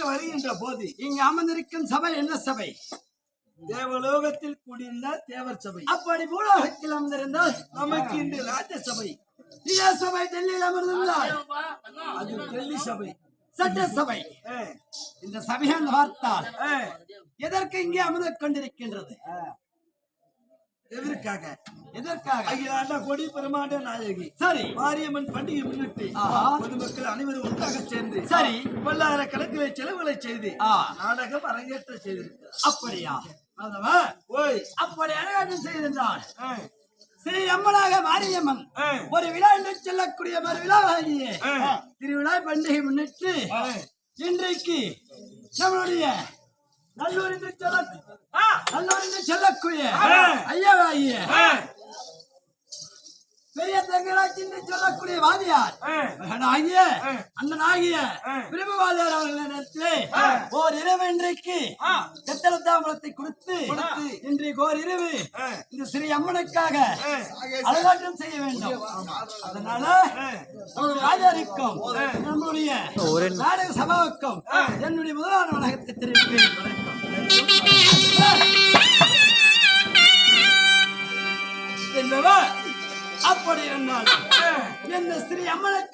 வருகின்ற போது இங்கு அமர்ந்திருக்கும் சபை என்ன சபை? தேவலோகத்தில் கூடியிருந்த தேவர் சபை. அப்படி பூலோகத்தில் அமர்ந்திருந்தால் நமக்கு இன்று ராஜ்யசபை. இதே சபை டெல்லியில் அமர்ந்திருந்தால் அது டெல்லி சபை, சட்டசபை. இந்த சபையை பார்த்தால் எதற்கு இங்கே அமர்ந்து கொண்டிருக்கின்றது? எதற்காக? எதற்காக? அகிலாண்ட கொடி பெருமாண்ட நாயகி சரி மாரியம்மன் பண்டிகை முன்னிட்டு பொதுமக்கள் அனைவரும் ஒன்றாக சேர்ந்து சரி பல்லாயிரக்கணக்கிலே செலவுகளை செய்து நாடகம் அரங்கேற்ற செய்திருக்கிறார். அப்படியா? அப்படி அரங்கேற்றம் செய்திருந்தால் ஸ்ரீ அம்மனாக மாரியம்மன் ஒரு விழா என்று சொல்லக்கூடிய ஒரு விழாவாகிய திருவிழா பண்டிகை முன்னிட்டு இன்றைக்கு நம்மளுடைய நல்லூர் என்று சொல்லக்கூடிய ஐயாவாகிய பெரிய தங்கராட்சி என்று சொல்லக்கூடிய வாதியார் மகனாகிய அண்ணனாகிய பிரபுவாதியார் அவர்களிடத்திலே ஓர் இரவு இன்றைக்கு கத்தலத்தாமலத்தை கொடுத்து இன்றைக்கு ஓர் இரவு இந்த ஸ்ரீ அம்மனுக்காக அலங்காரம் செய்ய வேண்டும். அதனால ராஜாருக்கும் நம்முடைய நாடக சபாவுக்கும் என்னுடைய முதலான வணக்கத்தை தெரிவிக்கிறேன். வணக்கம். அப்படி இருந்தாலும் என்ன ஸ்ரீ அம்மனுக்கு